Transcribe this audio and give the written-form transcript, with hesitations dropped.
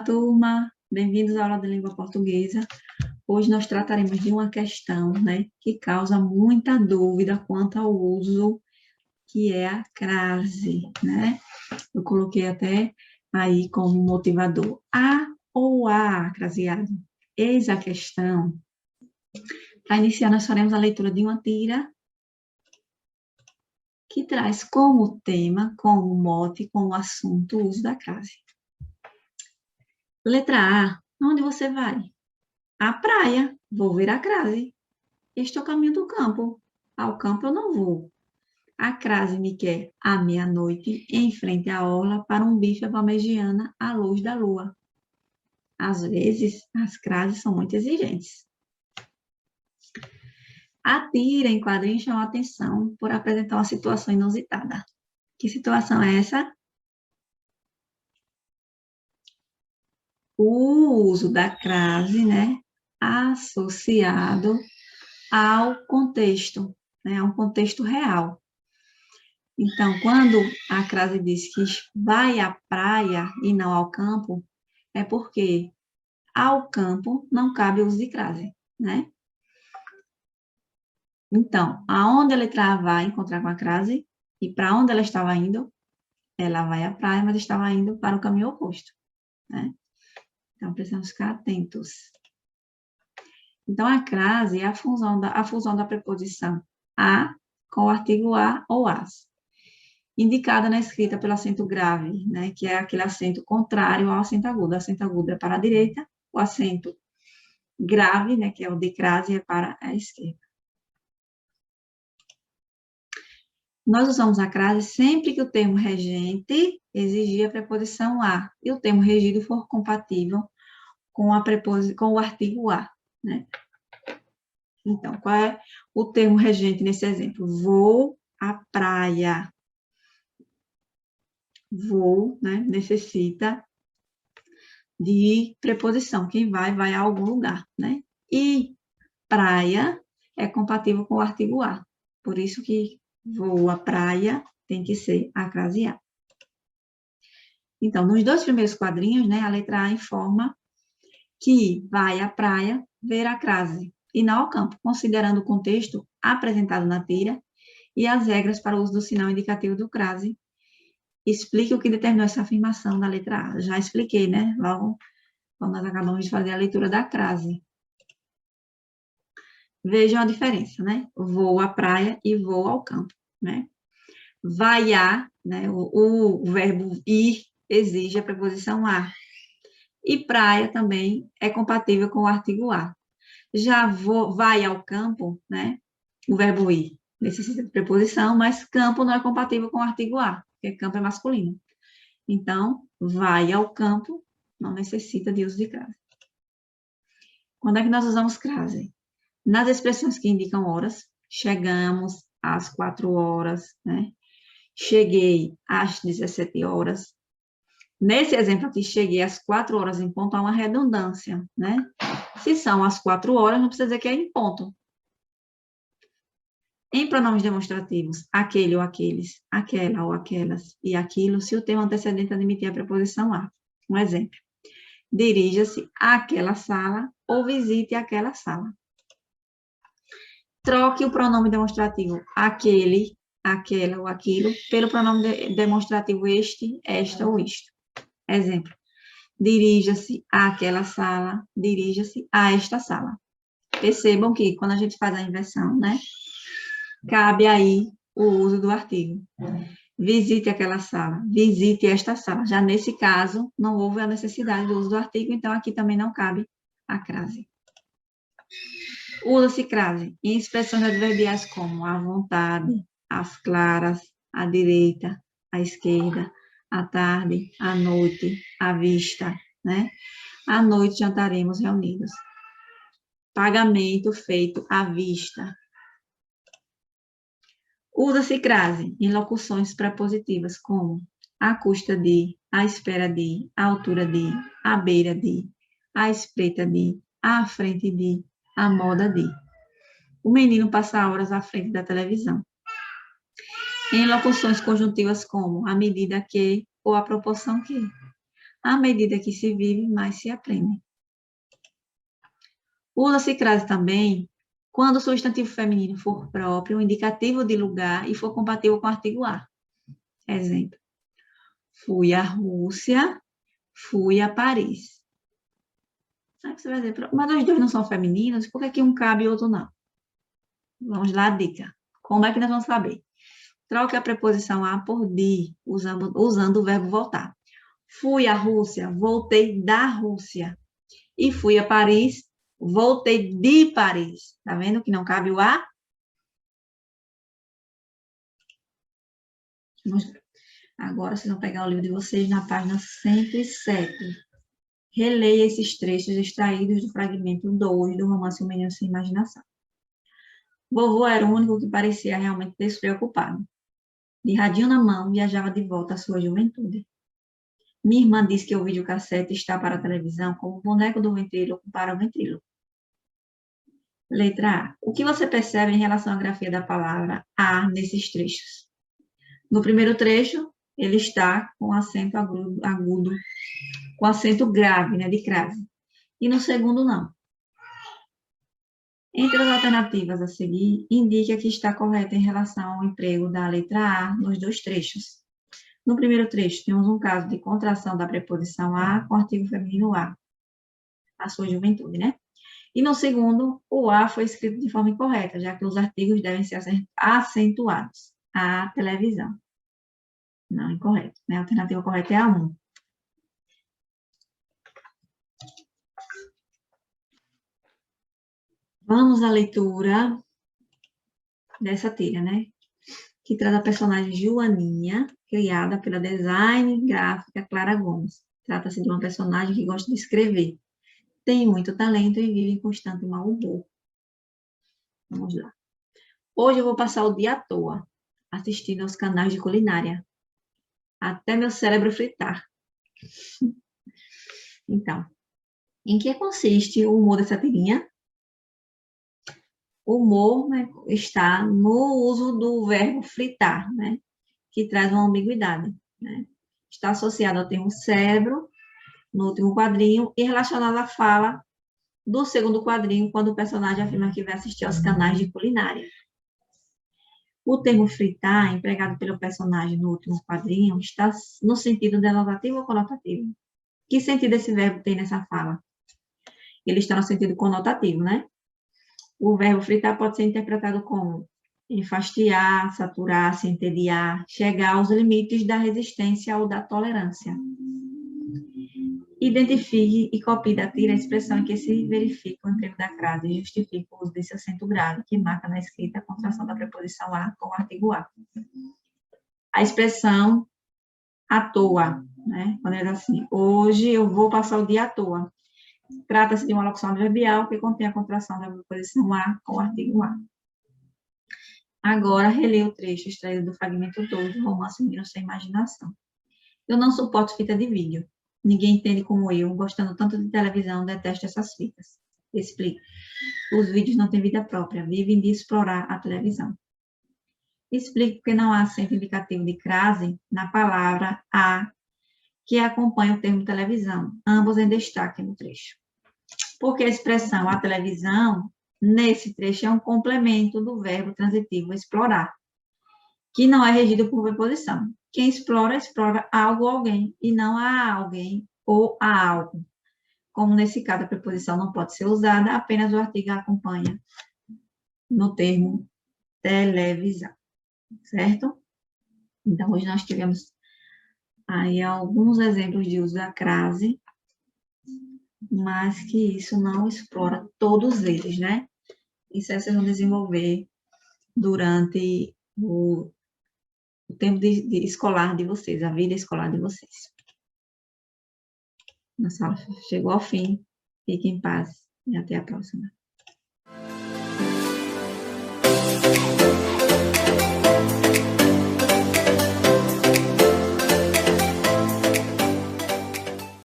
turma! Bem-vindos à aula de língua portuguesa. Hoje nós trataremos de uma questão, né, que causa muita dúvida quanto ao uso, que é a crase, né? Eu coloquei até aí como motivador. A ou a, craseado? Eis a questão. Para iniciar, nós faremos a leitura de uma tira que traz como tema, como mote, como assunto, o uso da crase. Letra A, onde você vai? À praia, vou ver a crase. Este é o caminho do campo. Ao campo eu não vou. A crase me quer à meia-noite, em frente à orla, para um bife à parmegiana à luz da lua. Às vezes, as crases são muito exigentes. A tira em quadrinhos chama a atenção por apresentar uma situação inusitada. Que situação é essa? O uso da crase, né, associado ao contexto, né, a um contexto real. Então, quando a crase diz que vai à praia e não ao campo, é porque ao campo não cabe o uso de crase, né? Então, aonde a letra A vai encontrar com a crase e para onde ela estava indo, ela vai à praia, mas estava indo para o caminho oposto, né? Então, precisamos ficar atentos. Então, a crase é a fusão da preposição a com o artigo a ou as, indicada na escrita pelo acento grave, né, que é aquele acento contrário ao acento agudo. O acento agudo é para a direita, o acento grave, né, que é o de crase, é para a esquerda. Nós usamos a crase sempre que o termo regente exigir a preposição a e o termo regido for compatível com o artigo a, né? Então, qual é o termo regente nesse exemplo? Vou à praia. Vou, né, necessita de preposição. Quem vai, vai a algum lugar, né? E praia é compatível com o artigo a. Por isso que vou à praia tem que ser a crase a. Então, nos dois primeiros quadrinhos, né, a letra A informa que vai à praia ver a crase e não ao campo, considerando o contexto apresentado na tira e as regras para o uso do sinal indicativo do crase. Explique o que determinou essa afirmação da letra A. Já expliquei, né? Logo, quando nós acabamos de fazer a leitura da crase. Vejam a diferença, né? Vou à praia e vou ao campo, né? Vai a, né? O verbo ir exige a preposição a. E praia também é compatível com o artigo a. Já vai ao campo, né? O verbo ir necessita de preposição, mas campo não é compatível com o artigo a, porque campo é masculino. Então, vai ao campo não necessita de uso de crase. Quando é que nós usamos crase? Nas expressões que indicam horas, chegamos às 4 horas, né? Cheguei às 17 horas. Nesse exemplo aqui, cheguei às 4 horas em ponto, há uma redundância, né? Se são às 4 horas, não precisa dizer que é em ponto. Em pronomes demonstrativos, aquele ou aqueles, aquela ou aquelas e aquilo, se o termo antecedente admitir a preposição a. Um exemplo. Dirija-se àquela sala ou visite aquela sala. Troque o pronome demonstrativo aquele, aquela ou aquilo pelo pronome demonstrativo este, esta ou isto. Exemplo. Dirija-se àquela sala, dirija-se a esta sala. Percebam que quando a gente faz a inversão, né, cabe aí o uso do artigo. Visite aquela sala, visite esta sala. Já nesse caso, não houve a necessidade do uso do artigo, então aqui também não cabe a crase. Usa-se crase em expressões adverbiais como à vontade, às claras, à direita, à esquerda, à tarde, à noite, à vista, né? À noite jantaremos reunidos. Pagamento feito à vista. Usa-se crase em locuções prepositivas como à custa de, à espera de, à altura de, à beira de, à espreita de, à frente de, à moda de. O menino passa horas à frente da televisão. Em locuções conjuntivas como à medida que ou à proporção que. À medida que se vive, mais se aprende. Usa-se crase também quando o substantivo feminino for próprio, indicativo de lugar e for compatível com o artigo A. Exemplo. Fui à Rússia, fui a Paris. Aí você vai dizer, mas os dois não são femininos, por que um cabe e o outro não? Vamos lá, dica. Como é que nós vamos saber? Troque a preposição a por de, usando o verbo voltar. Fui à Rússia, voltei da Rússia. E fui a Paris, voltei de Paris. Tá vendo que não cabe o a? Agora vocês vão pegar o livro de vocês na página 107. Releia esses trechos extraídos do fragmento 2 do romance O Menino Sem Imaginação. Vovô era o único que parecia realmente despreocupado. De radinho na mão, viajava de volta à sua juventude. Minha irmã diz que o videocassete está para a televisão como o boneco do ventríloco para o ventríloco. Letra A. O que você percebe em relação à grafia da palavra A nesses trechos? No primeiro trecho, ele está com acento agudo, com acento grave, né, de crase. E no segundo, não. Entre as alternativas a seguir, indica que está correta em relação ao emprego da letra A nos dois trechos. No primeiro trecho, temos um caso de contração da preposição a com o artigo feminino a sua juventude, né? E no segundo, o a foi escrito de forma incorreta, já que os artigos devem ser acentuados. A televisão. Não, incorreto. Né? A alternativa correta é a 1. Vamos à leitura dessa tira, né? Que traz a personagem Joaninha, criada pela design gráfica Clara Gomes. Trata-se de uma personagem que gosta de escrever. Tem muito talento e vive em constante mau humor. Vamos lá. Hoje eu vou passar o dia à toa, assistindo aos canais de culinária. Até meu cérebro fritar. Então, em que consiste o humor dessa tirinha? O humor, né, está no uso do verbo fritar, né, que traz uma ambiguidade. Né? Está associado ao termo cérebro, no último quadrinho, e relacionado à fala do segundo quadrinho, quando o personagem afirma que vai assistir aos canais de culinária. O termo fritar, empregado pelo personagem no último quadrinho, está no sentido denotativo ou conotativo? Que sentido esse verbo tem nessa fala? Ele está no sentido conotativo, né? O verbo fritar pode ser interpretado como enfastiar, saturar, se entediar, chegar aos limites da resistência ou da tolerância. Identifique e copie da tira a expressão em que se verifica o emprego da crase e justifique o uso desse acento grave, que marca na escrita a contração da preposição a com o artigo a. A expressão à toa, né? Quando ele diz assim, hoje eu vou passar o dia à toa. Trata-se de uma locução adverbial que contém a contração da preposição a com o artigo a. Agora, releia o trecho extraído do fragmento 2 do romance Menino Sem Imaginação. Eu não suporto fita de vídeo. Ninguém entende como eu, gostando tanto de televisão, detesto essas fitas. Explico. Os vídeos não têm vida própria, vivem de explorar a televisão. Explico porque não há acento indicativo de crase na palavra a que acompanha o termo televisão, ambos em destaque no trecho. Porque a expressão a televisão, nesse trecho, é um complemento do verbo transitivo explorar, que não é regido por preposição. Quem explora, explora algo ou alguém, e não a alguém ou a algo. Como nesse caso a preposição não pode ser usada, apenas o artigo acompanha no termo televisão, certo? Então, hoje nós tivemos aí alguns exemplos de uso da crase, mas que isso não explora todos eles, né? Isso aí vocês vão desenvolver durante o tempo escolar de vocês, a vida escolar de vocês. Nossa aula chegou ao fim. Fiquem em paz e até a próxima.